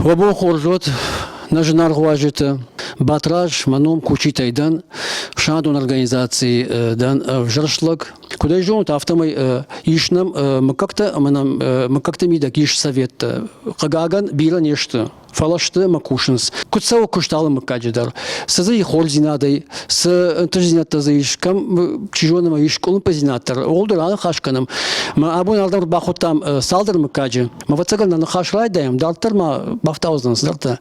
Хобо хоржот нажнар гважета батраж маном кучитайдан шадон организации дан вжершлаг. Куда жонт автомой ишнам мы как-то мидак иш совет кагаган бира нечто. Фалашты макушинс. Кутсау кушталы макаджидар. Сазы и хорзинадай, с энтузината заишкам, чижоным ишколым позинатор. Олдыр аны хашканым. Ма абон алдар бахотам салдар макаджи. Ма вацаган на хашрай даем, дартар ма бафтаузнанс дарта.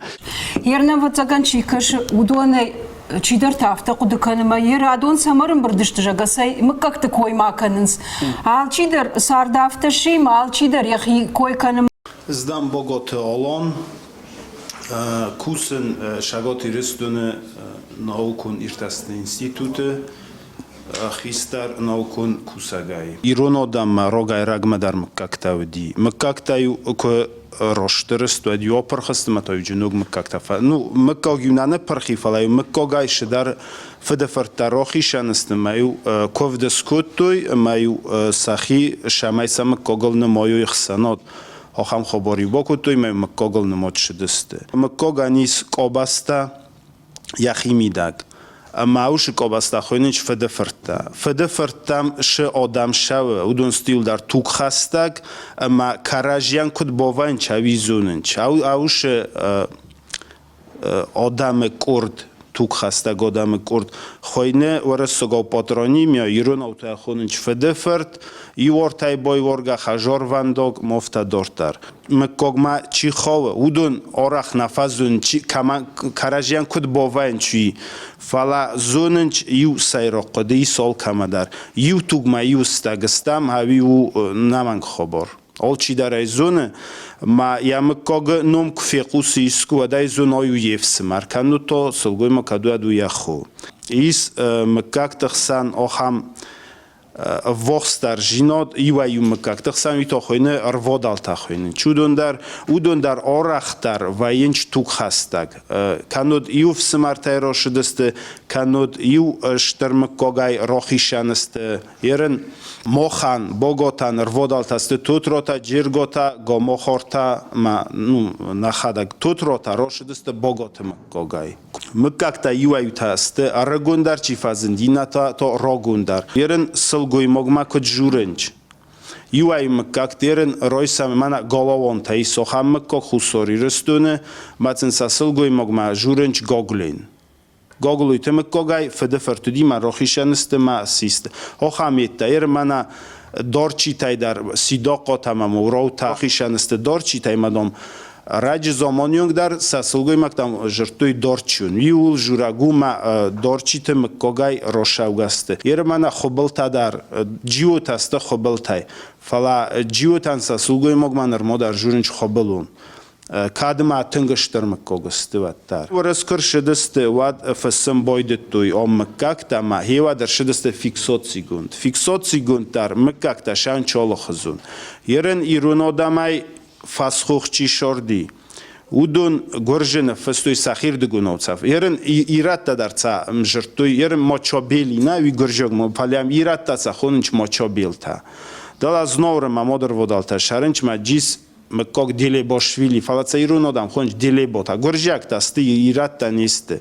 Ерна вацаган чикаш удуаны чидар тафта кудыканыма ер адон самарым бирдишти жагасай мы как-то коймаканынс. Ал чидар сардафта шим, ал чидар яхи койканым. Здам богот олон. Курсен шаготи рестуне наукун иртасны институты хистар наукун кусагай. Иронодам рогай рагмадар мкактавди. Мкактаю ко роштырыс туади опархаст матаю джунуг мкактафа. Ну мкагюнане пархифалаю мкагай шдар федефартарохи шанст маю ковдескоттой маю сахи шамайса мкагълна мою ихсанот. Охам хобори бокутой ме мкогл немот шдсте. Мкоганис кобаста яхимидаг. Мауш кобаста хойнич федеферта. Федефертам ше адам шав удон стил дар тук хастаг ма каражян куд бован чавизунч. Ауш адам курд тук хастаг адам курд. Хойне ورسگو پاترانی میا ایران اوت خونش فدفرت یورتای بای ورگا خجار ونداگ مفت دارتر مکوگما چی خواه اودون آرخ نفذون چی کمان کارجیان کد باوین چی فلا زوننچ یو سایرق قدی سال کمادر یو توگما یو استگستم هاوی و نمان خبر آل چی در زونه ما یم کاغ نم کفیقوسی اسکو دای زونایو یفس مرکنو تو سلگوی ما کدو دو یخو ایس مکک تخسان آخام وقتر جناد ایوایو مکک تخسان ویتا خوینه اروادال تخوینه چودون در آرختر و اینچ توک هستگ کنود ایوف سمرتای را شدسته کنود ایو شتر مکاگای راخیشن است یرن مخان باگاتن اروادال تسته توت را تا جرگاتا گاما خورتا ما نخدگ توت را تا را شدسته باگات مکاگای مکک تا ایوایو تسته ارگوندر چی فزندینا تا راگوندر یرن گوی مگما کد جورنج یوای مکک تیرن رایسام من گالاوان تایی سخم مکک خساری رستونه مثلا سال گوی مگما جورنج گاگلین گاگلوی تم مککای فدفرتودی من راخیشن است ما سیست آخامیت تایر من دارچی تای در سیداقا تمام و راو تاخیشن است دارچی تای مدام راج زمانیونگ در سالگوی مکتام جرتوی دارچیون ویول جورگو ما دارچیت مکگای روشاوگسته یر من خبلتا در جیوت است خبلتای فلا جیوتان سالگوی مگمان در جورنج خبلون کادم تنگشتر مکگسته واتر ورس کرشدست واد فسم باید توی آم مکک تا ما هیوا در شدست فیکسات سیگوند در مکک تا شان چال خزون یرن ایران آدمای فاسخوخ چی شردی اودون گرجن فستوی سخیر دگونوتساف یرن ایرات در تا مجرتوی یرن ماچابیلی نه وی گرجگ ما پلیم ایرات تا سخونچ ماچابیل تا دل از نور ما مادر ودال تا شرنچ ما جیس مکک دیلی باشویلی فلا ایران آدم خونج دیلی باتا گرجگ تاستی ایرات تا نیست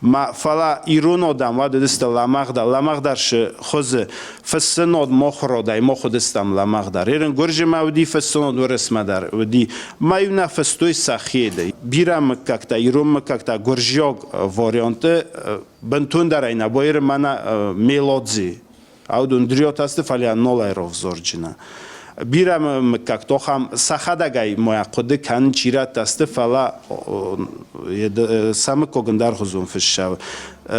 ما فلا ایران آدم واد دست لامغ درش خوز فسناد مخرادای مخدستم لامغ در ایران گرج ما ودی فسناد ورس ما در ودی ما یو نفستوی سخیده بیرم مکک تا ایران مکک تا گرجیاگ واریانت بنتون در اینا بایر من میلادزی اودون دریات است فعلا نولای روزورجنا بیرم مکک تو هم سخدگای موقعه کن چیرت است فلا سمکوگندر خزون فشاو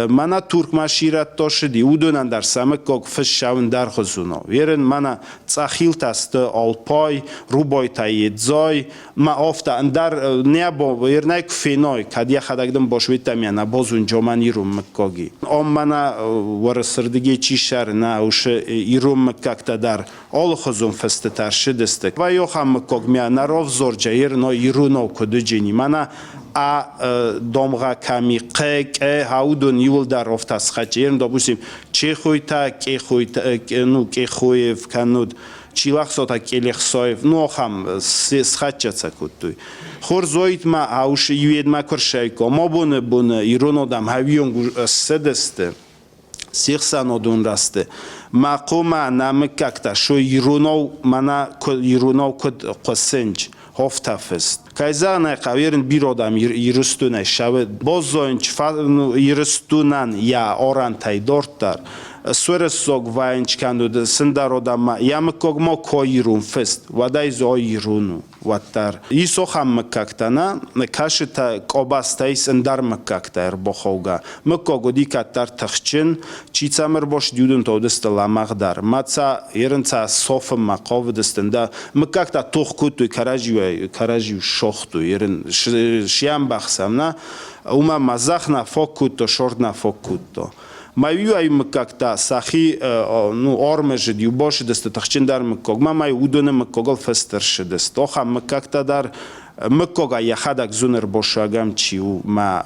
منا ترک ماشیرت داشتی اودونن در سمکوگ فشاون در خزونا ویرن منا تأخیل تست آلپای روبای تایید زای ما آفته اندر نیابو ویرنای کفینای کدیه خداگدم باشویت میانه بازون جامانی رو مکاگی آم منا ورسردگی چی شر نه اوش ایرون مکک در آل خزون فست ترشد است و یا هم مکاگ میانه راف زور جایر نا ایرونو کدی جنی منا دامغا کمی قک هاودون یول در رفت از خچ ایرن دابوسیم چه خوی تا کی خوی نو کی خوی کنود чилахсота келехсоев ну хам схачаца кутуй хорзоит ма ауш юед ма коршайко мобоне боне иронодам хавион седесте сихсанодун расте мақома намекакта шо иронов мана иронов код қосенч хофтафест кайзана қаверин биродам ирустунай шаве бозонч ирустунан я орантай дортар свересог ваенч кандуд синдародама ямекогмо коирун фест вадай зоируну ватар исо хаммекактана кашита кобастай синдармекактар боховга мекогоди каттар тахчин чицамер бош дюдун тодест ламагдар маца еренца соф маковдестенда мекакта тохкуту каражи шохту ерен шиам бахсамна ума мазахна фокуто шортна фокуто маю ай как-то сахи ну ормежи дюбоши десте тахчиндар мког мамай удоне мкогол фестерши десте оха как-то дар мкога яхадак зунер бошагам чиу ма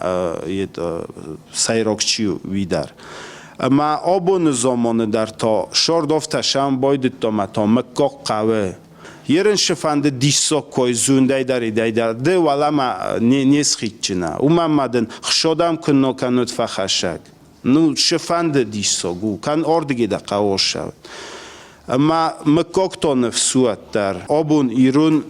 сайрок чиу видар ма обон зомоне дар то шордофта шам бойдит то ма то мког қаве ерен шифанде дисо кой зундай дари дайдар де валама не схитчина умамаден хшодам кно канут фахашак ну шифанде дисо гу кан ордиге да қавоша ма мкогтон всуаттар обун ирун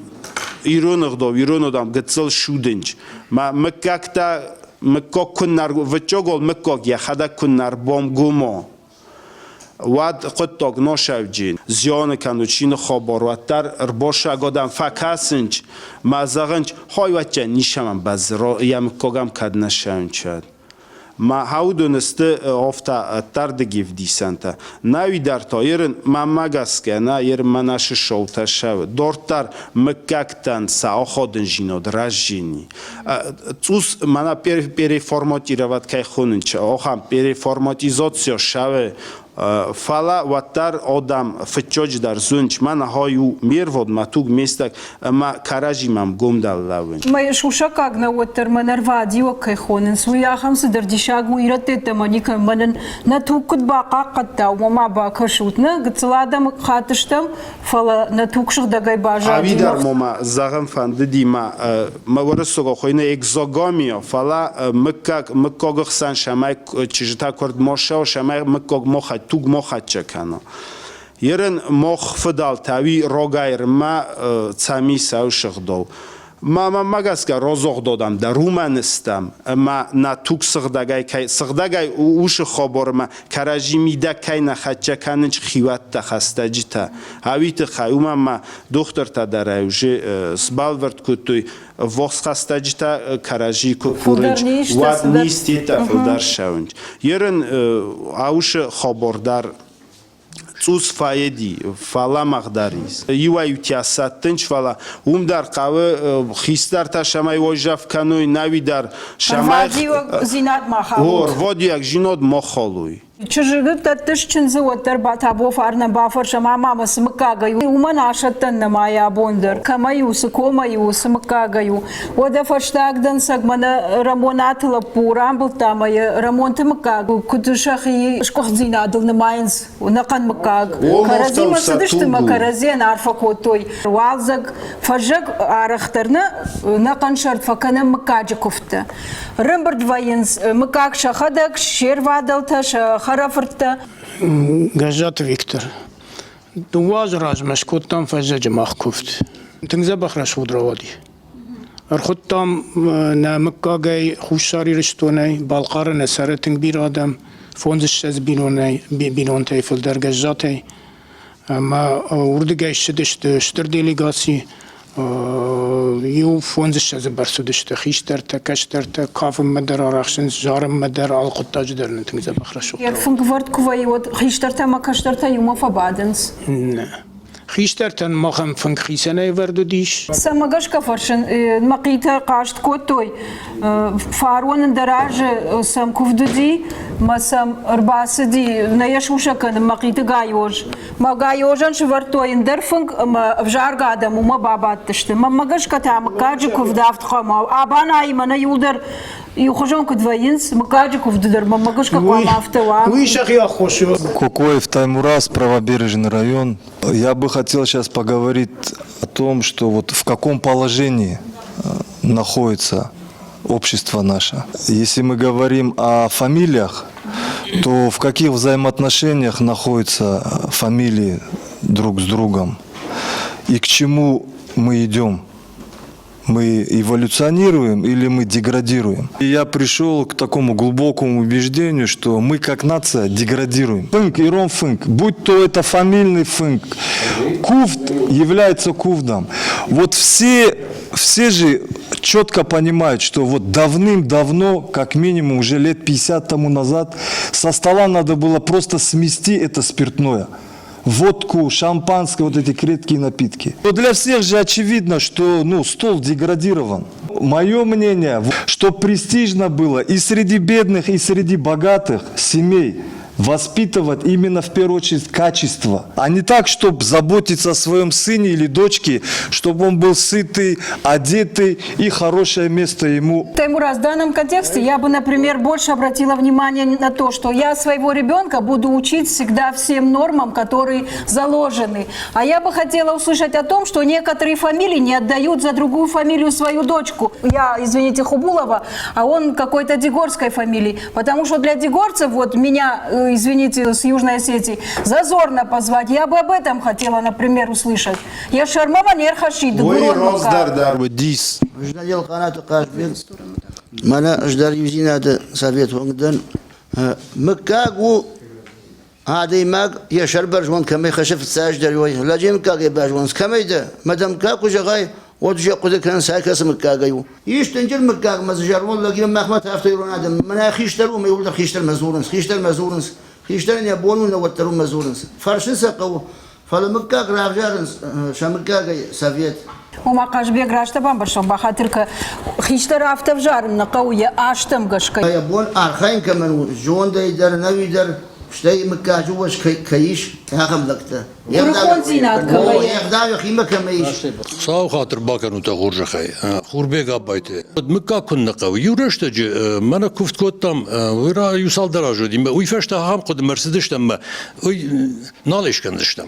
ирунодам гцел шуденч ма мкакта мког куннар вчогол мког я хада куннар бом гумо واد خود تاگ نشوجین زیان کندوچین خبرواتر ارباشه گادم فکاسنج مزاقنج های وچه نیشم باز را یم کاغم کد نشون چد ما هودونسته آفتا تردگیف دیسنتا نوی در تایرن من مگس که نه یر منش شوته شود دورتر مککتن سا خودن جیناد رجینی توس منا پری فرماتی رواد که خونن چه آخام پری فرماتیزاتسیا شود فلا واتر آدم فچوج در زنج من هایو میرواد ماتوگ میستک ما کاراجی مم گم دل لون ما شوشا کاغنا واتر من اروادی و که خونن سویا خمس در دیشاگ و ایرت تمانی که من نتوک کد باقا قطع و ما باکر شوت نه قتلادم خاطشتم فلا نتوک شخ دگای باجا اوی در ما زغم فندی ما ورسوگا خوینه اگزاگامیا فلا مکاگ خسن شمای چیزتا کرد ماشا و شمای مکاگ مخ توگ مخ چکنه یرن مخ فدال تاوی روگایر ما تامی ساو شخدو ما مگس که روزق دادم در رومنستم ما نتوگ سخدگای اوش خبر ما کراجی میده که نخچه چکنج خیوات تخسته جیتا هویت خیوم ما دختر تا در اوجه سبال ورد کتوی وقت خسته جیتا کراجی کورنج واد نیستی تفلدر شونج یرن اوش خبردار توس فایدی فلا مقداریز یوای تیاساتنچ فلا در قوه خیستر تا شمای وجف کنوی نوی در شمای زینات مخالوی وادی یک جیناد مخالوی چجوری تاتش چنزه وتر باتابو فارن بافر شما ما سمکاگیو ومن عشتن نمایا بوندر کمایو سکومایو سمکاگیو وده فشتاگ دن سگمن رمونات لپورام بلتامای رمونت مکاگو کدشخی شکوخ زینادل نماینز ونقن مکاگ کرزی مسدشت مکرزی نعرف کوتوی والزق فجق عرخترنا نقن شرط فكنا مكاج كفته رمبرد وينز مكاك شخدك شير وادلتش خرافرته جاجات فيكتور دواز راز مشكوتام فزج مخكفت تنزب بخرش ودروادي ارخدتام نمكاجي خوشاري رشتوني بالقار نسرتن بير آدم فونزش از بینون تایفل در گجاتی ما وردگای شدشت شتر دیلیگاسی یو فونزش از برسودشت خیشتر تا کشتر تا کافم مدر آرخشن جارم مدر آلقطاج در نتنگز بخرش یر فنگورد کوی ود خیشتر تا ما کشتر تا یوم فبادنس نه خیشتر تن ماخم فنگ خیسنه وردو دیش سماگش کفرشن مقیتا قاشت کوتوی فارون دراج سم کفدودی ما سم ارباسدی نیشوشه کن مقیتا گایوش ما گایوشن شورتوین در فنگ ما افجار قادم وما بابات تشت ما مگش کتا مکاج کفدافت خما آبان آی من یودر يخرجون كدفاينس مكاجي كفدر ما ماكوش كقوام افتوا وي شيخ يا خوشو Кокоев Таймураз, правобережный район. Я бы хотел сейчас поговорить о том, что вот в каком положении находится общество наше. Если мы говорим о фамилиях, то в каких взаимоотношениях находятся фамилии друг с другом и к чему мы идем? Мы эволюционируем или мы деградируем? И я пришел к такому глубокому убеждению, что мы как нация деградируем. Фынк и ромфынк, будь то это фамильный фынк, куфт является куфдом. Вот все же четко понимают, что вот давным-давно, как минимум уже лет 50 тому назад, со стола надо было просто смести это спиртное. Водку, шампанское, вот эти крепкие напитки. Но для всех же очевидно, что стол деградирован. Мое мнение, что престижно было и среди бедных, и среди богатых семей воспитывать именно в первую очередь качество, а не так, чтобы заботиться о своем сыне или дочке, чтобы он был сытый, одетый и хорошее место ему. Таймураз, в данном контексте я бы, например, больше обратила внимание на то, что я своего ребенка буду учить всегда всем нормам, которые заложены. А я бы хотела услышать о том, что некоторые фамилии не отдают за другую фамилию свою дочку. Я, извините, Хубулова, а он какой-то дегорской фамилии. Потому что для дегорцев, вот меня, извините, с Южной Осетии, зазорно позвать. Я бы об этом хотела, например, услышать. Я шармава нерхашид. Ой, Роздар, Дис. Ждал канату кажбин. Мана ждал юзинада совет вангдан. Макагу هذه ماك يشرب برجون كم يخشف الساج دروي لاجين كاجي برجون كم يدا مدام كاكو جاي وجه قد كان ساكس مكاجيو يش تنجر مكاج مزجر والله جيم مخمت افتيرون هذا من خيشترو ما يقول خيشتر مزورنس خيشتر مزورنس خيشتر يبونون وترو مزورنس فرش سقو فلمكاج راجرنس شمكاجي سافيت وما قاجبيك راشتبان برشون بخاطر خيشتر افتفجار نقويه اشتم قشكي يبون ارخين كمان جون دا يدر نوي در شتي مكاجو واش كيش هاخم لقته يركون زينات كوي يخدع يخيمه كميش ساو خاطر باكنو تغور خي خوربيغ ابايته مكا كنا قوي يورشتج مانا كفت كوتام ورا يوصل درجه دي ويفشتا هم قد مرسيدس تم نالش كندشتم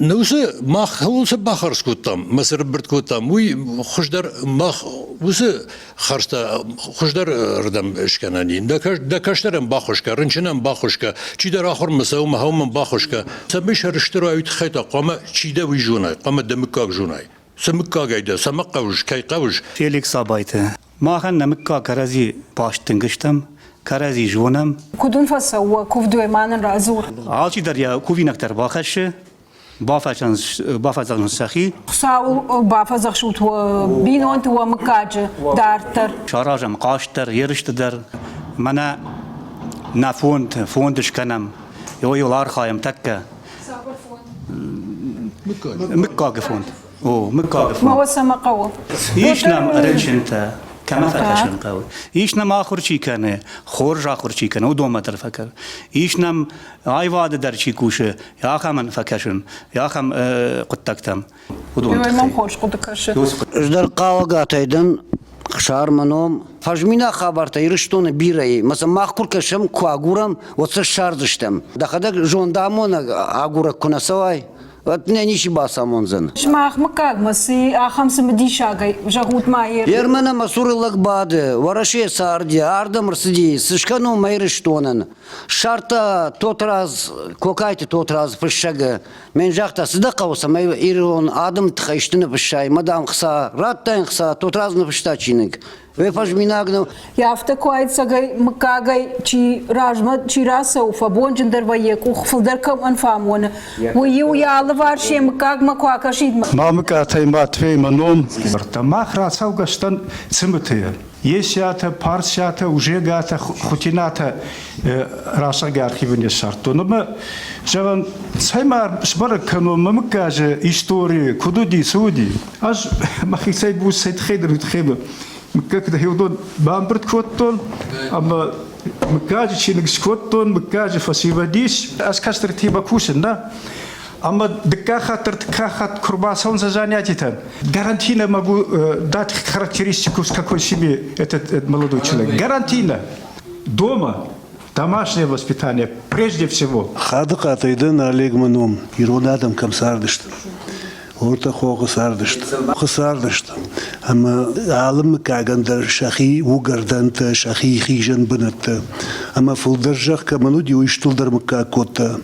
نوسه ما خلص بخرس كوتام مسر برد كوتام وي خشدر ما وسه خرستا خشدر ردم اشكناني دكشترم باخوشكا رنچنم باخوشكا چي در اخر مساوم هم باخوشكا سمش رشترو ايت خيتا قامه چي ده وي جوناي قامه دمكاك جوناي سمكا گايده سمقوش كاي قوش فيليكس ابايته ما خن نمكا كرازي باش تنگشتم كرازي جونم كودون فسوا كوفدو ايمان رازور عالشي دريا كوفين اكتر باخش بافازن سخي ساو بافازخ شوت بينونت ومكاج دارتر شاراجم قاشتر يرشتدر منا فوندش كنم يولار خايم تكه مكاج فوند مكاج ما فوند هو سمقوا يشنم رنشنت كما فكشن قوي يشنم آخر شي كان خورج آخر شي كان ودوما ترفكر يشنم عيواد در شي كوشه يا خمن فكشن يا خم قطكتم ودوما ما خورج قدكش جدر قاوغاتيدن خشار منوم فجمينا خبرتا يرشتون بيري مثلا ما اخكر كشم كواغورم وتشار دشتم دخدك جوندامون اغورا كنا سواي واتنينيشي باسامونزن شماخ مكاج مسي اخمس مديشاغي جاغوت ماير يرمنا مسور لقباد ورشي ساردي اردا مرسدي سشكانو مايرشتونن شرطا توتراز كوكايتي توتراز فشغ من جاختا صدقه وسما ايرون ادم تخيشتن بشاي مدام خصا راتين خصا توتراز نفشتاچينك ويفجميناغنو يافتا كوايت ساغي مكاغي تشي راجما تشي راسو فبونجن دروايك وخفلدركم انفامون ويو يا لفارشي مكاغ مكواكاشيد ما مكاتي ما تفي منوم ما خراسو غشتن سمتيه يشاته بارشاته وجيغاته خوتيناته راشا غارخيبن يشارتو نما جوان سايمار شبركنو ممكاجه هيستوري كودودي سودي اج ما خيساي بو سيت خيدر تخيب مكاكده هيودون بامبرت كوتون اما مكاجه شينكس كوتون مكاجه فاسيباديش اسكاستر تيبا كوشنا اما دكاخات كرباسون занятиетен гарантийно могу дать характеристику с какой семьи этот молодой человек гарантийно дома домашнее воспитание прежде всего. Хады қатайдан Олег Маном, ирон адам кам сардышты. Орта хоғы сардышты. Хоғы сардышты. Ама алым кагандар шахи угарданты, шахи хижан бынатты. Ама фылдыржақ каману ди уйштылдар мыка котта.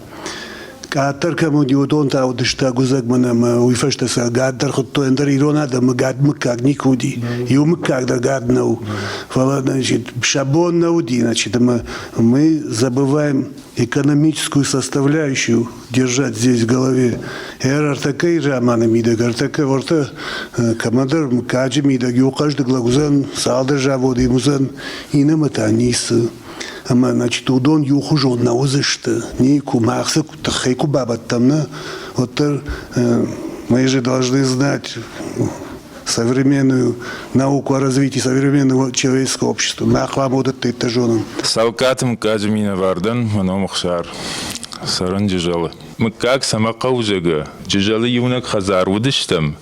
Катар каму ди удон таудышта гузак манама уйфаштаса гаддар хутто эндар ирон адам гад мыкак никуди. Ю мыкак да гаднау. Фала, значит, шабон науди, значит, мы забываем экономическую составляющую держать здесь в голове. Эр артакай рамана мидак, артакай орта командир мкаджи мидак, ю каждый глагузан салдыр жаводы музан инаматанисы. Ама, значит, удон ю хужон наузышты, не кумахсы, тахайку бабаттамна. Вот мы же должны знать современную науку о развитии современного человеческого общества. Махлам вот это этажоном. Салкатым кажмина вардан, маномахшар. Саран джижалы. Мы как сама каужага. Джижалы юнак хазар удыштам.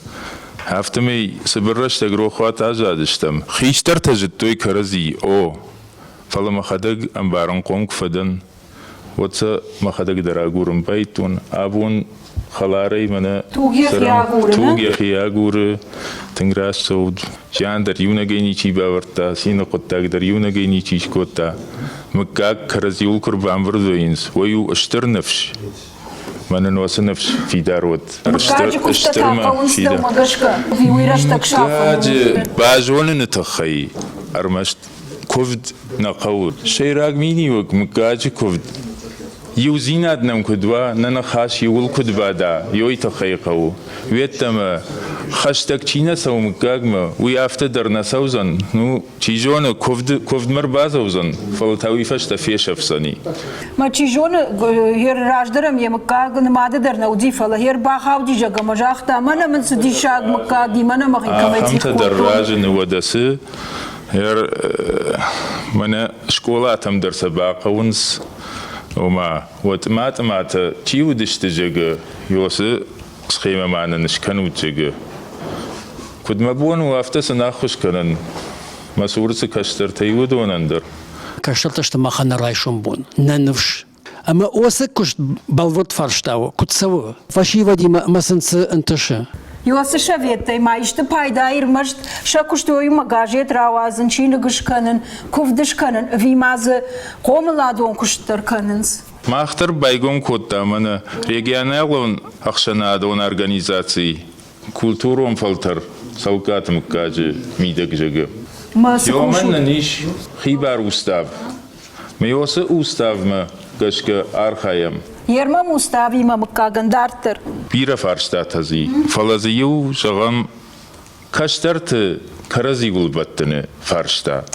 Хафтамей собираштаг рохват ажадыштам. Хиштар тажит той карази. О. Фала махадаг амбаран конг фадан. Вотса махадаг дарагурам байтун. Абун خلاري منا توجي خياغور تنگراس سود جان در یونا گینی چی باورتا سینه قطع در یونا گینی چیش کوتا مکاک خرزیول کربان وردوینس ویو اشتر نفش من نواس نفش في دارود اشتر ما في دار مكاج باجون نتخي ارمشت كوفد نقود شيراغ ميني وك مكاج كوفد يوزينات نم كدوا ننا خاش يقول كدوا دا يوي تخيقو ويتما خشتك چينا سو مكاغما ويافت درنا سوزن نو چيجون كوفد مربازوزن فلتاوي فشت فيش افسني ما چيجون هير راجدرم يمكاغ نماده درنا ودي فلا هير باخاو دي جاغا مجاختا من من سدي شاغ مكاغي من مخي كميتي خمت دراجن ودس هير من شكولاتم درس باقونس وما وتمات تيو دشتجج يوسف سخيمة معنا نشكن وتجج كد مبون وافتس ناخش كنن مسؤولس كشتر تيو دون اندر كشترتش ما خنا رايشون بون ننفش اما اوسك كش بالورد فرشتاو كنت سوا فاشي ودي ما سنس انتشه Йосы шаветтай, маишты пайда ирмашт, шакуштою магажет равазын, чины гышканын, ковдышканын, вимазы, комыладон куштыр канынс. Махтар байгон котта мана регионалон ахшанадон организации культурон фалтар салкатым кажы мидек жеге. Йоман ниш хибар устав. Мейосы уставма гашка архаям. Ермам устави мамыккагын дартыр. Бира фарштатази. Фалазию жагам каштарты карази гулбаттыны фаршта.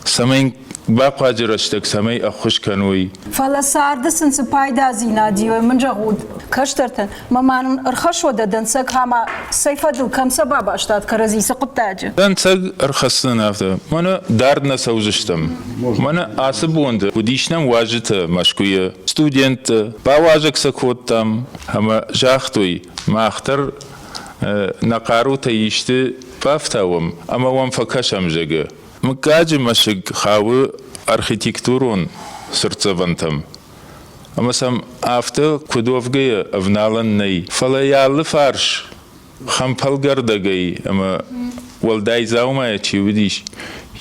Самайн باقاجرشتك سمي أخش كانوي فلا سارد سنس بايدا زينا ديو من جهود كشترتن ممان ارخش وددن سك هما سيفدل كم سبب اشتات كرزي سقطاج دن سك ارخصنا نافته مانا داردنا سوزشتم مانا عصبوند وديشنم واجت مشكوية ستودنت باواجك سكوتم هما جاختوي ما اختر نقارو تيشت بافتاوم اما وام فكشم جگه مكاج مشق خاو архитектурон сырцавантам. Амасам авто кудовгая авналаннай фалаялы фарш хампалгардагай ама валдай заумая чивидиш.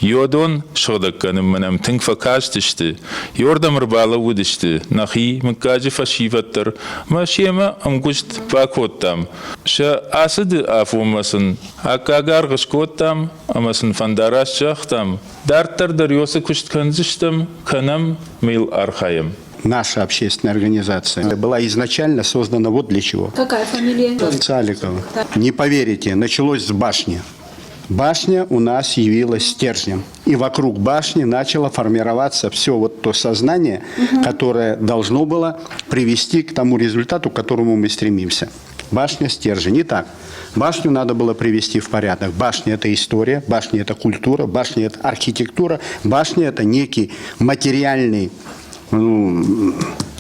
Йодон шодакканым манам тынк факаштышты. Йордам рбала удышты. Нахи мкаджи фашиваттар. Машема амгушт пакоттам. Ша асыды афумасын. Акагаргыш коттам. Амасын фандараш чахтам. Дарттар дарьосы куштканзыштам. Канам мил архаем. Наша общественная организация была изначально создана вот для чего. Какая фамилия? Цаликова. Не поверите, началось с башни. Башня у нас явилась стержнем. И вокруг башни начало формироваться все вот то сознание, которое должно было привести к тому результату, к которому мы стремимся. Башня – стержень. Итак, башню надо было привести в порядок. Башня – это история, башня – это культура, башня – это архитектура, башня – это некий материальный,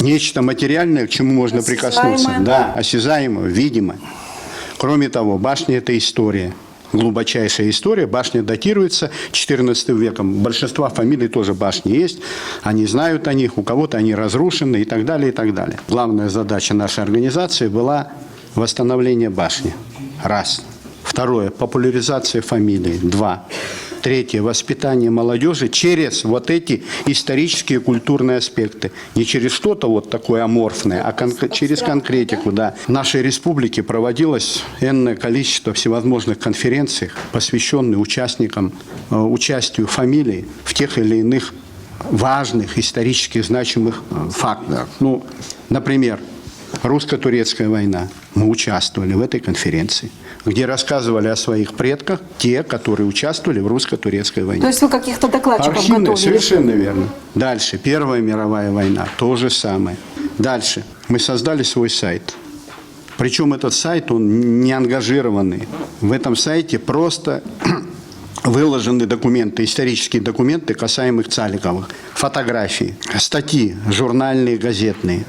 нечто материальное, к чему можно прикоснуться. Да, осязаемое, видимое. Кроме того, башня – это история. глубочайшая история. Башня датируется 14 веком. Большинство фамилий тоже башни есть. Они знают о них, у кого-то они разрушены и так далее, и так далее. Главная задача нашей организации была восстановление башни. Раз. Второе. Популяризация фамилии. Два. Третье. Воспитание молодежи через вот эти исторические культурные аспекты. Не через что-то вот такое аморфное, а через конкретику. Да. В нашей республике проводилось энное количество всевозможных конференций, посвященных участникам, участию фамилий в тех или иных важных, исторически значимых фактах. Ну, например, русско-турецкая война. Мы участвовали в этой конференции, где рассказывали о своих предках те, которые участвовали в русско-турецкой войне. То есть вы каких-то докладчиков Архивные, готовили? совершенно верно. Дальше. Первая мировая война. То же самое. Дальше. Мы создали свой сайт. Причем этот сайт, он не ангажированный. В этом сайте просто выложены документы, исторические документы, касаемых Цаликовых. Фотографии, статьи, журнальные, газетные.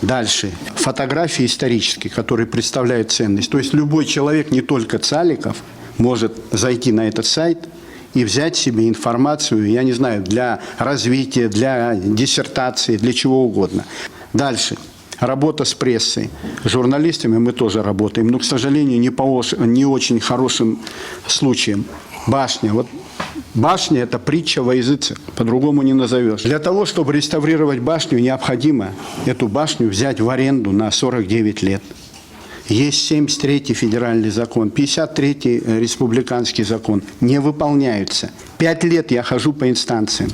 Дальше. Фотографии исторические, которые представляют ценность. То есть любой человек, не только Цаликов, может зайти на этот сайт и взять себе информацию, я не знаю, для развития, для диссертации, для чего угодно. Дальше. Работа с прессой. С журналистами мы тоже работаем, но, к сожалению, не очень хорошим случаем. Башня. Вот башня – это притча во языцах, по-другому не назовешь. Для того, чтобы реставрировать башню, необходимо эту башню взять в аренду на 49 лет. Есть 73-й федеральный закон, 53-й республиканский закон. Не выполняются. 5 лет я хожу по инстанциям.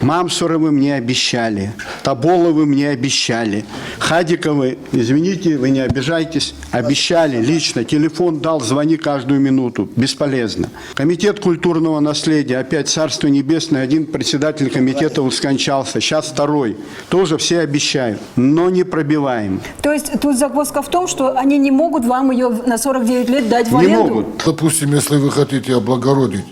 Мамсуровы мне обещали, Тоболовы мне обещали, Хадиковы, извините, вы не обижайтесь, обещали лично, телефон дал, звони каждую минуту, бесполезно. Комитет культурного наследия, опять Царство Небесное, один председатель комитета скончался, сейчас второй, тоже все обещают, но не пробиваем. То есть тут загвоздка в том, что они не могут вам ее на 49 лет дать в аренду? Не могут. Допустим, если вы хотите облагородить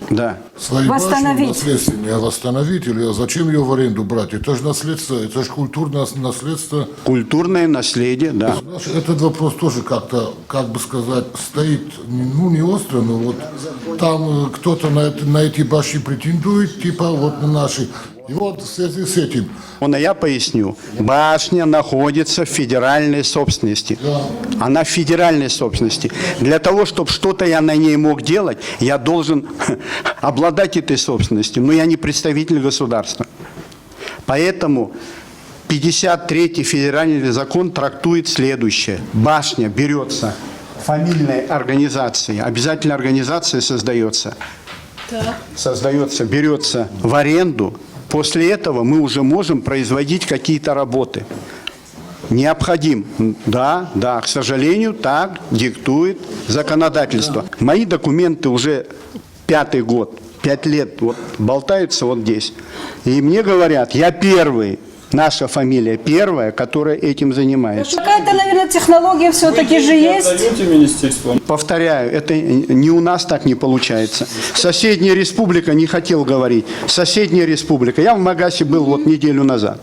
свои башни, наследственные, восстановить, или зачем ее в аренду брать? Это же наследство, это же культурное наследство. Культурное наследие, да. Этот вопрос тоже как-то, как бы сказать, стоит, ну не остро, но вот там кто-то на эти башни претендует, типа вот на наши. И вот в связи с этим. Я поясню. Башня находится в федеральной собственности. Да. Она в федеральной собственности. Для того, чтобы что-то я на ней мог делать, я должен обладать этой собственностью. Но я не представитель государства. Поэтому 53-й федеральный закон трактует следующее. Башня берется фамильной организацией. Обязательно организация создается. Создается, берется в аренду. После этого мы уже можем производить какие-то работы. Необходим. Да, к сожалению, так диктует законодательство. Мои документы уже 5-й год, 5 лет вот, болтаются вот здесь. И мне говорят, я первый, наша фамилия первая, которая этим занимается. Какая-то, наверное, технология все-таки же есть. Повторяю, это не у нас так не получается. Соседняя республика, не хотел говорить, соседняя республика. Я в Магасе был вот неделю назад.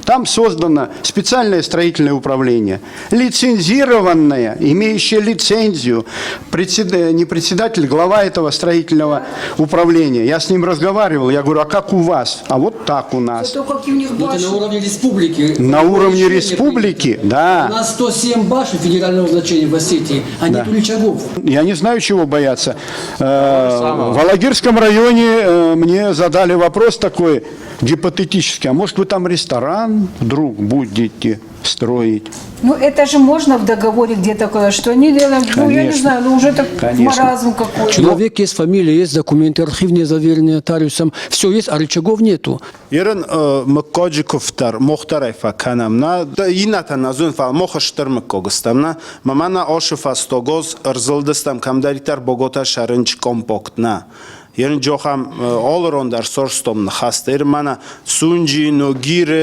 Там создано специальное строительное управление, лицензированное, имеющее лицензию, не председатель, глава этого строительного управления. Я с ним разговаривал, я говорю, а как у вас? А вот так у нас. Это на уровне республики. На уровне республики, да. У нас 107 башен федерального значения в Осетии, а нету рычагов. Я не знаю, чего бояться. В Алагирском районе мне задали вопрос такой, гипотетически, а может вы там ресторан вдруг будете строить? Ну это же можно в договоре где-то, что они делают, ну я не знаю, ну уже так маразм какой-то. Человек есть, фамилия есть, документы архивные заверенные нотариусом, все есть, а рычагов нету. Ерен Мокоджиковтар, Мохтарайфа канамна, ината назун фал Мохаштар Мокогостамна, мамана Ошифа Стогоз, Рзылдыстам Камдаритар Богота Шарынч Компоктна. Երն ջոխամ all-around dar sorstom նխաստեր մանա Սունջին ու գիրը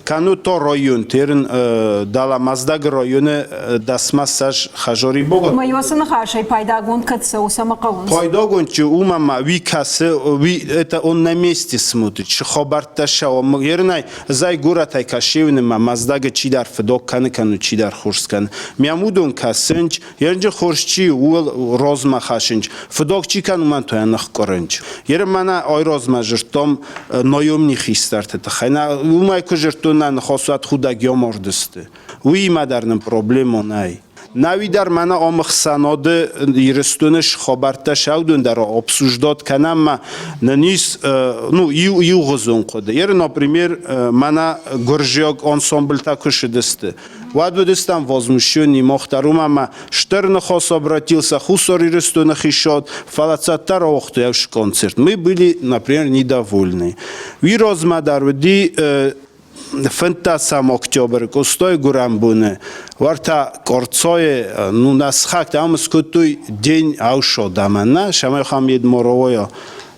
կանու տո ռոյուն տերն դալա մազդագ ռոյունը դասմասաժ խաժորի բոգը Մայոսն խաշay пайдагон катса усамaqavun. Пайдагон че умама викасы это он на месте смотрит шхобарташа ернай зай гуратай кашевнема маздага чидар фдок каныкану чидар хурскан мямудон касенч ернже хоршчи ул розма хашинч фдок чикан ман тоянах коренч ермана ой розма жертом ноёмни хистарт это хайна умай кожертунан хосат худа гёмордысты уи мадарным проблему най Навидар мана омхсаноды ирстунеш хабарта шаудун дар обсуждат канам нанис ну югозун коде ер например мана горжиок ансамбль такуш десте вадудистан возмущённый мохтарумама штерн хос обратился хусор ирстуна хишот фалацаттар охтуявш концерт мы были например недовольны вирозмадарди Фантасам октябрь, костой гурамбуне, варта корцой, ну насхак там скотуй день аушо дамана, шамай хамид моровое,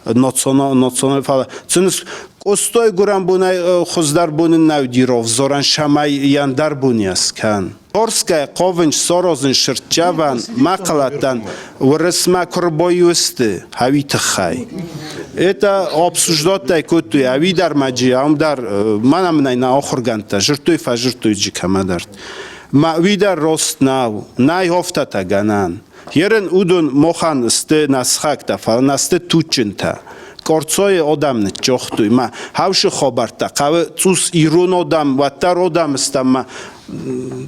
национал фала. Цунс костой гурамбуне, хоздар буне навдиров, зоран шамай яндар буняскан. Торская ковенч сорозен шерчаван маклатан урысма курбоюсты хавитхай. Это обсуждать куту авидар маджи амдар манамнай на охорганта жиртуй фажиртуй джикамадарт. Ма видар ростнав най хофтата ганан. Ерен удун мохан сте насхакта фалнасте тучинта. Корцой одам нечохтуй ма хавши хабарта қавы цус ирун одам ваттар одам стама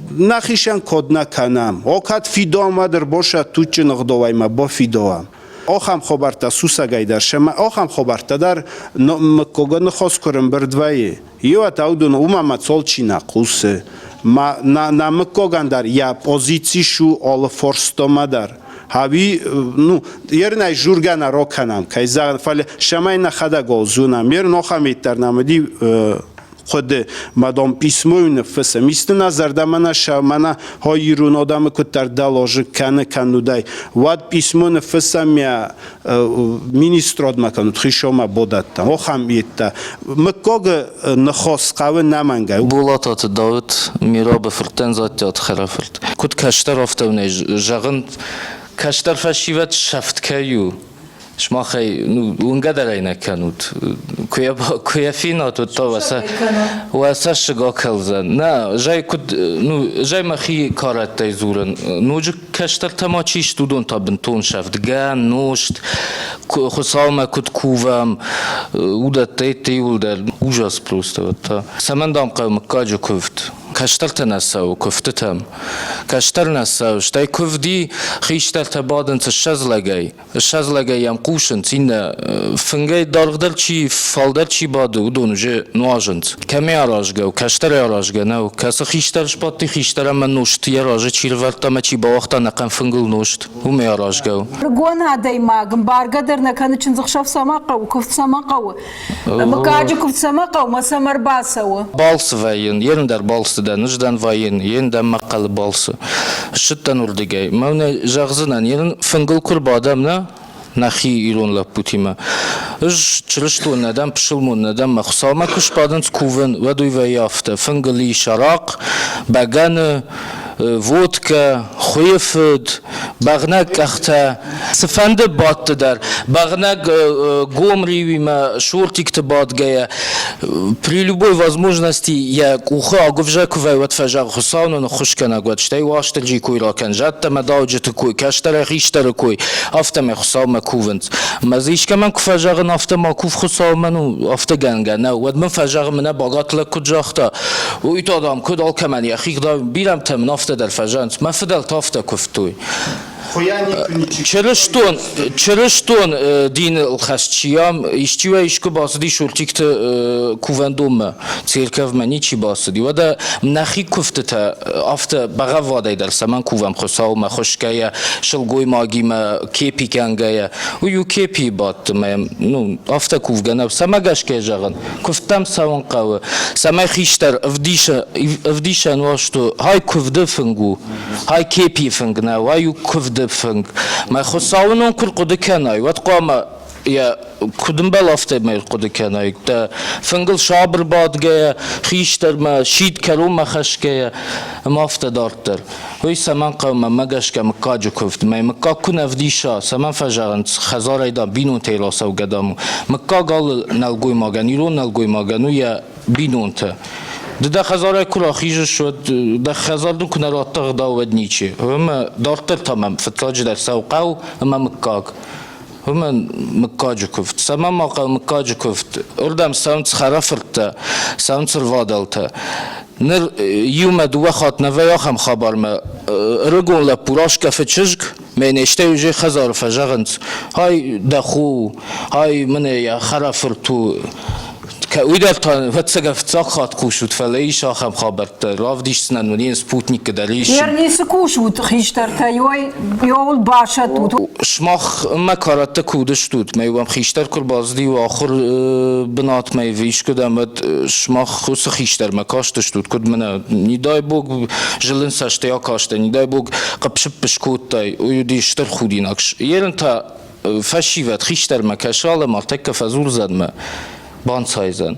нахишан кодна канам окат фидо мадр боша тучин гдовайма бо фидоам охам хабарта сусагай дар шама охам хабарта дар мкогон хос корм бердвае юат аудун умама цолчина қусе ма на мкоган дар я позицишу ол форстомадар Хави, ну, ернай жургана роканам, кайзаган фали шамай на хада голзунам, ер нохамит дар намади خود مادام پیسمون نفسه میست نظر دامنا شامنا هایرون آدم که در دلاج کنه کندای واد پیسمون نفسه میا مینیستراد مکند خیشوما بودت تا هم یت مکاگ نخواست قوی نمانگه بولاتات داوت میرا به فرتن زاتیات خرافت کد کشتر افتونه جگن کشتر فشیوت شفت کیو شما خی اونقدر اینه کنود کویا فینا تو تا واسه شگاه کلزن نه جای کد جای مخی کارت تیزورن نوج کشتر تماچیش دودون تا بنتون شفت گن نوشت خسام کد کوام ودت تیتی ولدر اوجاس پروسته تا سمندام قوم کاجو کفت کشتر تنساو کفتتم کشتر نساو شتای کفدی خیشتر تبادن شز لگی ام قوشن تین فنگای دارغدر چی فالدر چی بادو دونجه نواجند کمی آراجگه و کشتر آراجگه نو کس خیشترش بادی خیشتر من نوشتی آراجه چی رولتا ما چی با وقتا نقم فنگل نوشت و می آراجگه رگوان هدای ماگم بارگدر نکنه چند زخشاف سماقه و کفت سماقه و مکاجه کفت سماقه و مسامر باسه و بالس وین یرن در بالس نجدان واين يندم مقال بالس شتن وردگي مون جغزنان ين فنگل كل بادمنا نخي ايرون لابوتيما اج چلشتون ندم پشلمون ندم مخصامه كش بادن سكوفن ودوي ويافته فنگلي شراق بغن ودكا خويفد بغنك اختا سفند بات در بغنك гомри ما шортик то бат гая при любой возможности я куха говжаковай вот фажар хусауна на хушкана гот штай вашталжи куйра кан жатта мадауджи такой каштара риштара куй автама хусаума кувент мазишка ман куфажар автама куф хусаума ну автаганга на вот мен фажар мена багатла куджахта و ایتادام کدال کمان یا خیلی دارم بیرم تم نفته در فجانت ما فدال تافته کفتوی چرشتون دین الخشچیام ایشتیوه ایشکو باسدی شورتیکت کووندوم تیرکف منی چی باسدی و دا نخی کفته تا افته بغا وادای در سمان کووم خساو ما خوشکایه شلگوی ماگی ما کیپی کنگایه و یو کیپی بات ما نو افته کوفگنه سمگش که جغن کفتم سوان قوه سمای خیشتر افدیشه نواشتو های کفده فنگو های کیپی فنگنه و یو کفده فنگ ما خساونون كل قد كناي وتقام يا كودن بلافته مير قد كنايك تا فنقل شابر باد جاي خيشتر ما شيد كروم ما خش جاي ما افته دارتر هوي سمان قوم ما جاش كم كاجو كفت ما مكا كنا فديشا سمان فجرن خزار ايدا بينون تيراس او قدامو مكا قال نلقوي ماغن يرون نلقوي ماغن ويا بينون تا ده خزار كل خيج شد ده خزار دون كنا راتق دا ودنيچه هم دارتر تمام فتلاج در سوقو هم مكاك هم مكاج كفت سما ما قال مكاج كفت اردم ساوند خرافرت ساوند سرفادلت نر يوم دو خات نويا خم خبر ما رجون لا براش كفتشج من اشتوجي خزار فجغنت هاي دخو هاي من يا خرافرتو كويدالتان وتسقف تساقط كوشوت فلايش آخم خبرت راف دیش سنن ونین سپوتنیک داریش يعني سكوشوت خيشتر تايوي يول باشد شماخ ما كارت كودش توت ما يوم خيشتر كل بازدي وآخر بنات ما يفيش كده مد شماخ خص خيشتر ما كاشتش توت كد منا ندای بوگ جلن سشتیا کاشته ندای بوگ قبش بشکوت تای ويديشتر خودی نکش یرن تا فشیوت خيشتر ما کشال مرتک فزور زد ما بان سایزن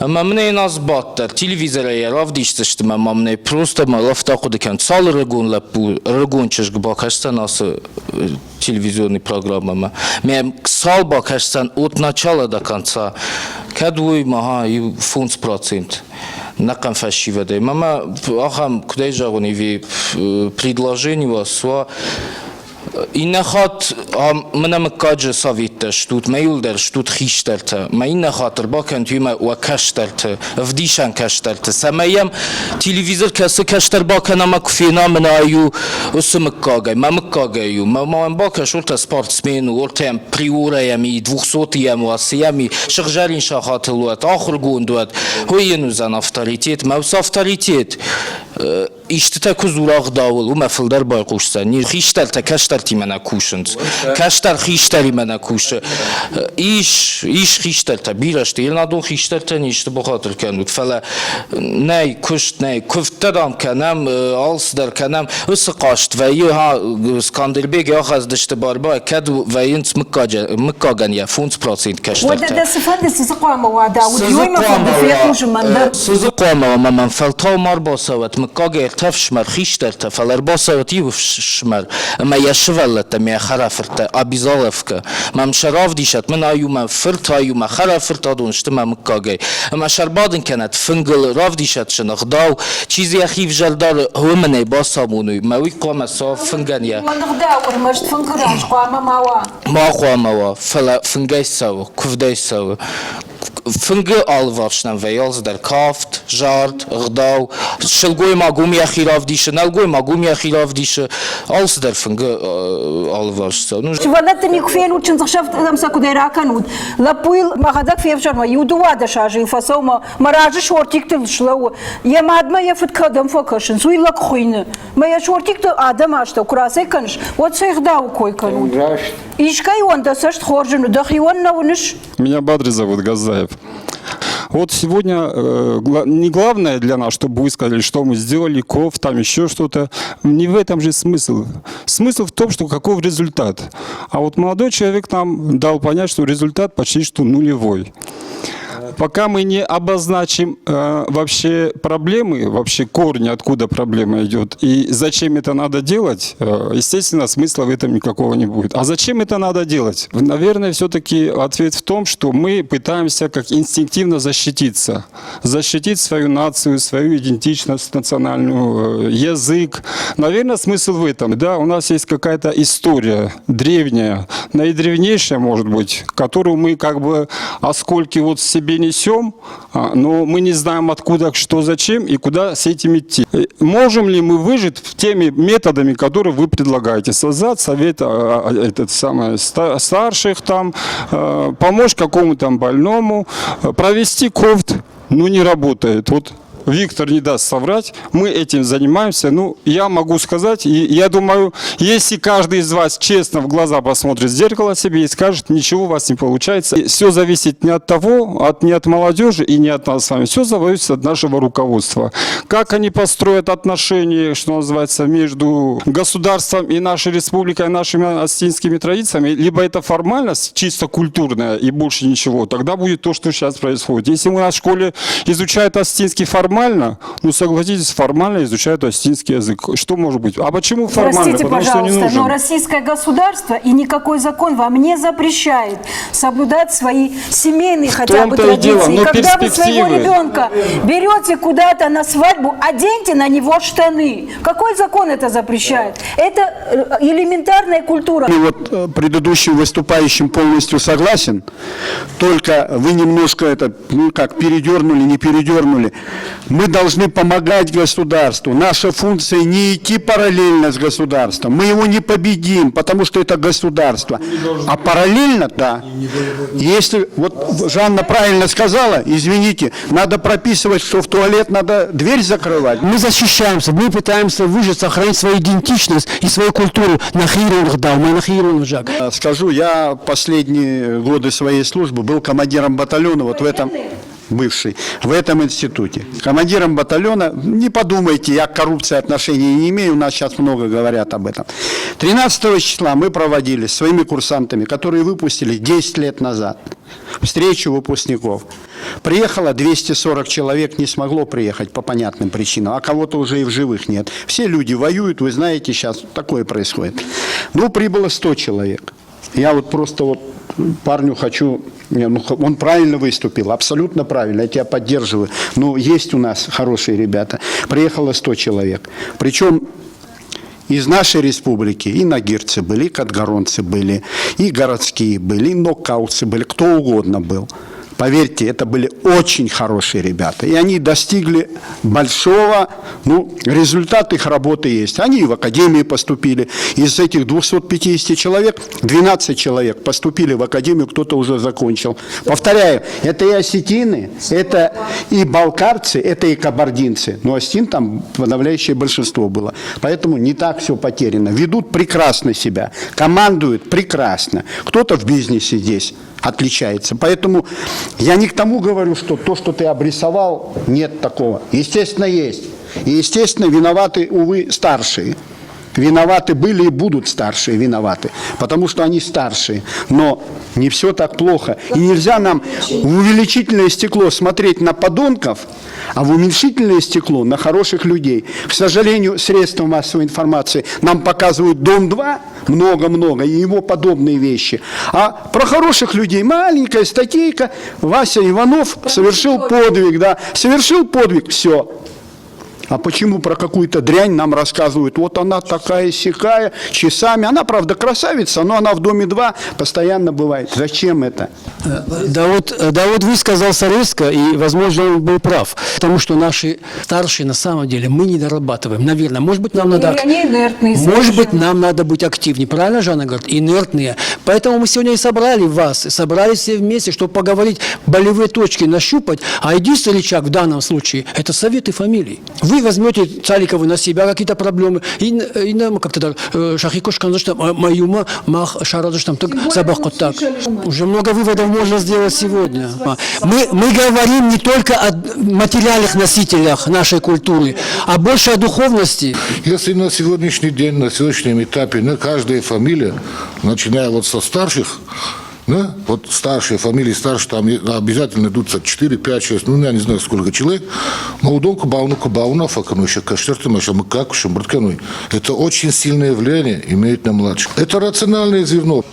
اما من این از بات در تلویزیون یراف دیشتشتم اما من پروست ما لفتا قد کن سال رگون لپو رگون چشگ با کشتن از تلویزیونی پروگرام ما من سال با کشتن اوت نچاله دا کنسا کدوی ماها یو 5% نقم فشیوه ده ماما آخام کدای جاگونی وی предложение واسوا این نخات منم کاج ساویت شتوت میول در شتوت خیشترت ما این نخاطر با کنتیم و کشترت افدیشان کشترت سمایم تلویزیون کسی کشتر با کنم کفینا من آیو اسم کاگای ما مکاگایو ما با کشورت سپورتسمن ورتم پریوره یمی 200 یم واسیمی شغالین شاخات الوقت آخر گوندوت هوی نوزن افتاریتیت ما افتاریتیت İşte kuzuraq davul u mafildar bayquşsan ni xiştar ta kaştar ti mana kuşunt kaştar xiştari mana kuş iş xiştar ta biraşte yelna don xiştar ta ni işte bu xatir kanut fala nay kuşt nay kuftadam kanam als der kanam usqasht ve ha skanderbeg ya xazdıştı barba kad ve int mukkagan ya 5% kaştar وده ده سفند سيقوم ودا وديوي ما فيه خوش من ده سيقوم ومن فلتو مربوسات مكاغ تفش مر خيشتر تفلر بوسوتي وشمر ما يشولت ما خرافرت ابيزالفك ما مشراف ديشت من ايوم فرت ايوم خرافرت دونشت ما مكاغي ما شربادن كانت فنجل راف ديشت شنخداو چيزي اخيف جلدار هو من باسامونو ما وي قوم صاف فنجانيا ونخداور مشت فنكراش قوام ما قوام فلا فنجاي سو كفداي سو فنجة alvarshnan vejals der kaft, jart, gdaw, shilgoy magum ya khirav dishe, nalgoy magum ya khirav dishe, als der fنجة alvarshsa. شوالت نيكفين وتشنزخشفت لمسا كديرا كانود لابويل ما غداك في فشر ما يودو هذا شاجي فسو ما راجع شورتيك تلشلو يا ماد ما يفت كدم فكشن سوي لك خوين ما يا شورتيك تو ادم اشتو كراسي كنش وتسيخ داو كوي كانود ايش كاي وانت سشت خورجن دخيون نونش. Меня Бадри зовут, Газаев. Вот сегодня не главное для нас, чтобы вы сказали, что мы сделали, ков, там еще что-то. Не в этом же смысл. Смысл в том, что каков результат. А вот молодой человек нам дал понять, что результат почти что нулевой. Пока мы не обозначим вообще проблемы, вообще корни, откуда проблема идет, и зачем это надо делать, естественно, смысла в этом никакого не будет. А зачем это надо делать? Наверное, все-таки ответ в том, что мы пытаемся как инстинктивно защититься. Защитить свою нацию, свою идентичность национальную, язык. Наверное, смысл в этом. Да, у нас есть какая-то история древняя, наидревнейшая, может быть, которую мы как бы оскольки вот себе несем, но мы не знаем откуда, что, зачем и куда с этим идти. Можем ли мы выжить теми методами, которые вы предлагаете? Создать совет старших, там, помочь какому-то больному, провести ковт, ну не работает. Вот Виктор не даст соврать, мы этим занимаемся. Ну, я могу сказать, и я думаю, если каждый из вас честно в глаза посмотрит в зеркало себе и скажет, ничего у вас не получается. Все зависит не от того, не от молодежи и не от нас с вами. Все зависит от нашего руководства. Как они построят отношения, что называется, между государством и нашей республикой, нашими остинскими традициями, либо это формальность чисто культурная и больше ничего, тогда будет то, что сейчас происходит. Если у нас в школе изучают остинский формально, ну согласитесь, формально изучают остинский язык. Что может быть? А почему формально? Простите, Потому что не пожалуйста, нужен. но российское государство и никакой закон вам не запрещает соблюдать свои семейные хотя бы том-то и дело, традиции. но Когда вы своего перспективы. ребенка берете куда-то на свадьбу, оденьте на него штаны. Какой закон это запрещает? Это элементарная культура. Вот предыдущим выступающим полностью согласен, только вы немножко это, ну как, передернули, не передернули. Мы должны помогать государству. Наша функция не идти параллельно с государством. Мы его не победим, потому что это государство. А параллельно, да. Если, вот Жанна правильно сказала, извините, надо прописывать, что в туалет надо дверь закрывать. Мы защищаемся, мы пытаемся выжить, сохранить свою идентичность и свою культуру. Скажу, я последние годы своей службы был командиром батальона вот в этом, бывший, в этом институте. Командиром батальона, не подумайте, я к коррупции отношения не имею, у нас сейчас много говорят об этом. 13 числа мы проводили с своими курсантами, которые выпустили 10 лет назад, встречу выпускников. Приехало 240 человек, не смогло приехать по понятным причинам, а кого-то уже и в живых нет. Все люди воюют, вы знаете, сейчас такое происходит. Ну, прибыло 100 человек. Я вот просто вот парню хочу, он правильно выступил, абсолютно правильно, я тебя поддерживаю. Но есть у нас хорошие ребята. Приехало 100 человек. Причем из нашей республики и нагирцы были, и катгаронцы были, и городские были, и нокаутцы были, кто угодно был. Поверьте, это были очень хорошие ребята. И они достигли большого, результат их работы есть. Они и в академии поступили. Из этих 250 человек, 12 человек поступили в академию, кто-то уже закончил. Повторяю, это и осетины, это и балкарцы, это и кабардинцы. Но осетин там подавляющее большинство было. Поэтому не так все потеряно. Ведут прекрасно себя, командуют прекрасно. Кто-то в бизнесе здесь отличается. Поэтому я не к тому говорю, что то, что ты обрисовал, нет такого. Естественно, есть. И, естественно, виноваты, увы, старшие. Виноваты были и будут старшие виноваты, потому что они старшие. Но не все так плохо. И нельзя нам в увеличительное стекло смотреть на подонков, а в уменьшительное стекло на хороших людей. К сожалению, средства массовой информации нам показывают Дом-2, много-много, и его подобные вещи. А про хороших людей маленькая статейка. Вася Иванов совершил подвиг, да, совершил подвиг, все. А почему про какую-то дрянь нам рассказывают? Вот она такая-сякая, часами. Она, правда, красавица, но она в Доме-2 постоянно бывает. Зачем это? Да вот вы сказал резко, и, возможно, он был прав. Потому что наши старшие, на самом деле, мы не дорабатываем. Наверное, может быть, нам надо... Они инертные. Может быть, нам надо быть активнее. Правильно Жанна говорит? Инертные. Поэтому мы сегодня и собрали вас, собрались все вместе, чтобы поговорить, болевые точки нащупать. А единственный рычаг в данном случае – это советы фамилий. Вы возьмете Цаликову на себя какие-то проблемы, и нам как-то Шахикош сказал, мою мах шарадыш там так забахкот так. Уже много выводов можно сделать сегодня. Мы говорим не только о материальных носителях нашей культуры, а больше о духовности. Если на сегодняшний день, на сегодняшнем этапе, каждая фамилия, начиная вот со старших, вот старшие фамилии, старшие, там обязательно идут 4, 5, 6, я не знаю сколько человек. Это очень сильное влияние имеет на младших. Это рациональное звено.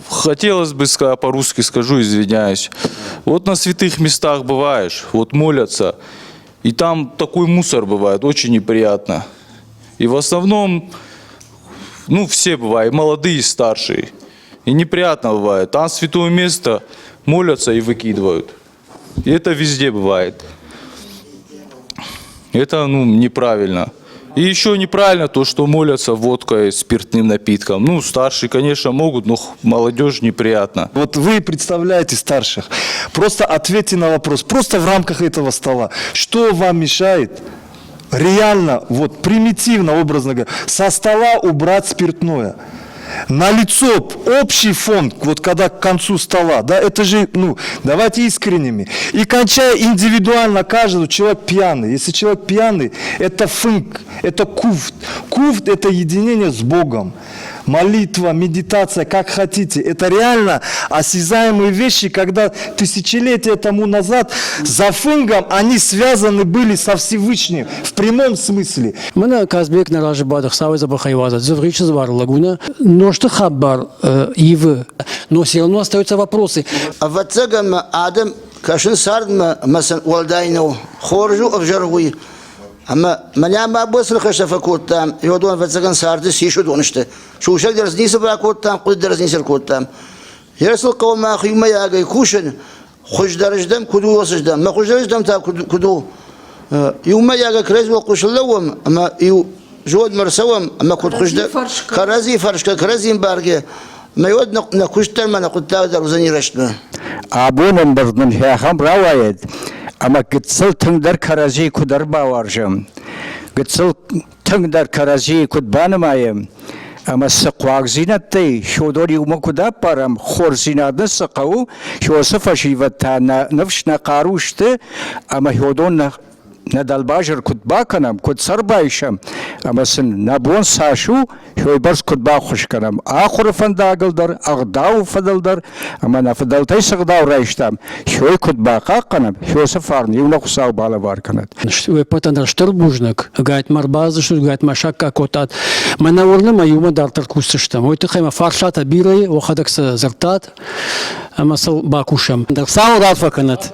Хотелось бы, по-русски скажу, извиняюсь. Вот на святых местах бываешь, вот молятся, и там такой мусор бывает, очень неприятно. И в основном, все бывают, молодые и старшие. И неприятно бывает. Там святое место молятся и выкидывают. И это везде бывает. Это неправильно. И еще неправильно то, что молятся водкой, спиртным напитком. Ну, старшие, конечно, могут, но молодежь неприятно. Вот вы представляете старших. Просто ответьте на вопрос. Просто в рамках этого стола. Что вам мешает реально, вот примитивно, образно говоря, со стола убрать спиртное? Налицо общий фонд, вот когда к концу стола, да, это же, ну, давайте искренними. И кончая индивидуально каждый человек пьяный. Если человек пьяный, это фынк, это куфт. Куфт – это единение с Богом. Молитва, медитация, как хотите. Это реально осязаемые вещи, когда тысячелетия тому назад за фынгом они связаны были со Всевышним в прямом смысле. Мына Казбек на Рajбадах савы забахайваза, завричи звар лагуна, но что хабар ивы, но все равно остаются вопросы. А вот цагам Адам кашин сардма масан уалдайну хоржу обжаргуй. Ama manama basıl kaşafa kuttam. Yodon vatsagan sardı sişu donuştu. Şu şak dersnisi bırak kuttam, kud dersnisi kuttam. Yarasıl kavma khiyma yagay kuşun. Xuş derecdem kudu vasıcdam. Ma xuş derecdem ta kudu. Yuma yaga krez ve kuşullavum ama yu jod mersavam ama kud xuş da karazi farşka karazin barge. Ma yod na kuştar ma na kutta daruzani rashna. Abunun birnin heyham ravayet. Ama gitsel tüngder karazi kudar bavarjım. Gitsel tüngder karazi kudbanımayım. Ama sıqwaq zinattay şodor yuma kudaparam khor zinadın sıqavu şu sıfa şivatta nafşna qaruştu ama hodon nadalbajır kudbakanam kud sarbayşam ama sin nabon saşu şoy bars kudba xoş kanam axır fandagıldar ağdav fadaldar ama nafdaltay sıqdav rayştam şoy kudba qaqanam şo sıfarni yuna xusav bala var kanat Вы потом штырбужник, гайт марбазы, что гайт машакка котат. Манаврны маюма дартар кустыштам. Ой ты хайма фаршата бирай, охадакса зартат, амасал бакушам. Дарсал ратфаканат.